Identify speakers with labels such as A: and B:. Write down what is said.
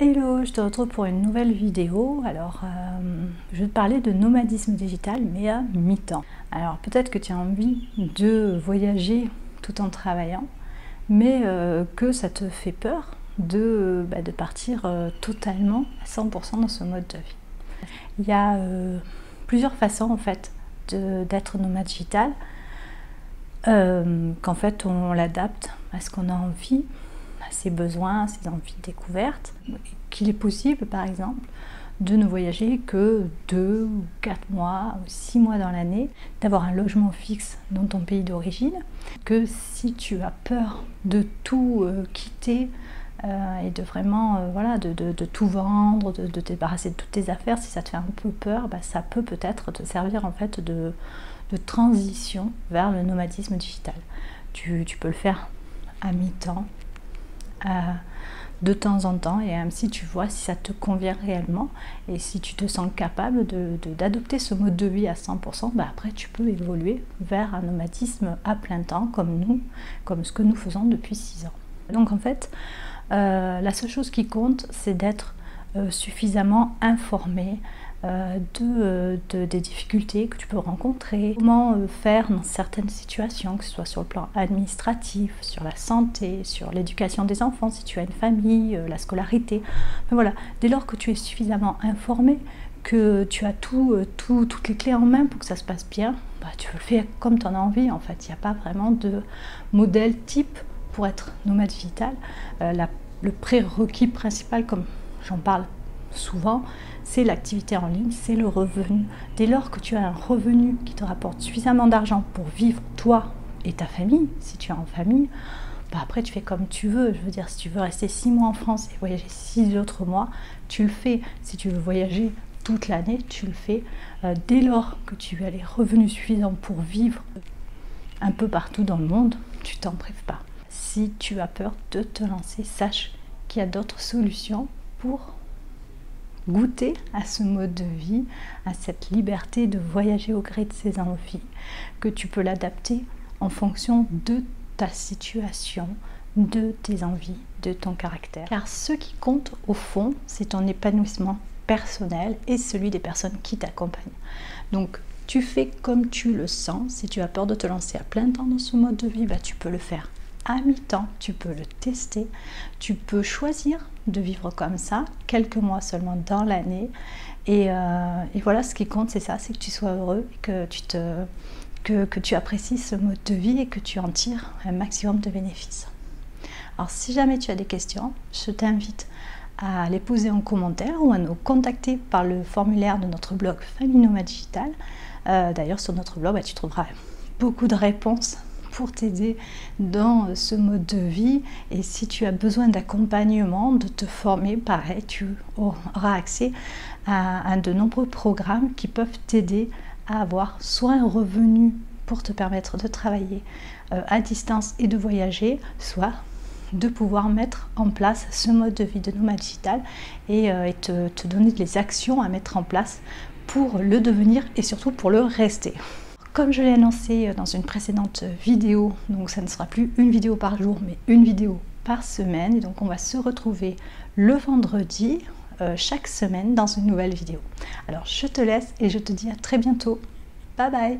A: Hello, je te retrouve pour une nouvelle vidéo. Alors, je vais te parler de nomadisme digital, mais à mi-temps. Alors, peut-être que tu as envie de voyager tout en travaillant, mais que ça te fait peur de partir totalement à 100% dans ce mode de vie. Il y a plusieurs façons, en fait, d'être nomade digital, qu'en fait, on l'adapte à ce qu'on a envie, à ses besoins, à ses envies découvertes, qu'il est possible par exemple de ne voyager que 2 ou 4 mois ou 6 mois dans l'année, d'avoir un logement fixe dans ton pays d'origine, que si tu as peur de tout quitter et de vraiment de tout vendre, de te débarrasser de toutes tes affaires, si ça te fait un peu peur, ça peut peut-être te servir en fait de transition vers le nomadisme digital. Tu peux le faire à mi-temps, de temps en temps, et même si tu vois si ça te convient réellement et si tu te sens capable d'adopter ce mode de vie à 100%, après tu peux évoluer vers un nomadisme à plein temps comme nous, comme ce que nous faisons depuis 6 ans. Donc en fait, la seule chose qui compte, c'est d'être suffisamment informé des difficultés que tu peux rencontrer, comment faire dans certaines situations, que ce soit sur le plan administratif, sur la santé, sur l'éducation des enfants, si tu as une famille, la scolarité. Mais voilà, dès lors que tu es suffisamment informé, que tu as toutes les clés en main pour que ça se passe bien, tu le fais comme tu en as envie. En fait, il n'y a pas vraiment de modèle type pour être nomade digital. Le prérequis principal, comme j'en parle souvent, c'est l'activité en ligne, c'est le revenu. Dès lors que tu as un revenu qui te rapporte suffisamment d'argent pour vivre toi et ta famille, si tu es en famille, après tu fais comme tu veux. Je veux dire, si tu veux rester 6 mois en France et voyager 6 autres mois, tu le fais. Si tu veux voyager toute l'année, tu le fais. Dès lors que tu as les revenus suffisants pour vivre un peu partout dans le monde, tu t'en prives pas. Si tu as peur de te lancer, sache qu'il y a d'autres solutions pour goûter à ce mode de vie, à cette liberté de voyager au gré de ses envies, que tu peux l'adapter en fonction de ta situation, de tes envies, de ton caractère. Car ce qui compte au fond, c'est ton épanouissement personnel et celui des personnes qui t'accompagnent. Donc tu fais comme tu le sens. Si tu as peur de te lancer à plein temps dans ce mode de vie, tu peux le faire à mi-temps, tu peux le tester, tu peux choisir de vivre comme ça, quelques mois seulement dans l'année, et voilà, ce qui compte c'est ça, c'est que tu sois heureux, que tu apprécies ce mode de vie et que tu en tires un maximum de bénéfices. Alors si jamais tu as des questions, je t'invite à les poser en commentaire ou à nous contacter par le formulaire de notre blog Famille Nomade Digital. D'ailleurs sur notre blog, tu trouveras beaucoup de réponses pour t'aider dans ce mode de vie, et si tu as besoin d'accompagnement, de te former, pareil, tu auras accès à de nombreux programmes qui peuvent t'aider à avoir soit un revenu pour te permettre de travailler à distance et de voyager, soit de pouvoir mettre en place ce mode de vie de nomade digital et te donner les actions à mettre en place pour le devenir et surtout pour le rester. Comme je l'ai annoncé dans une précédente vidéo, donc ça ne sera plus une vidéo par jour, mais une vidéo par semaine. Et donc on va se retrouver le vendredi chaque semaine dans une nouvelle vidéo. Alors je te laisse et je te dis à très bientôt. Bye bye!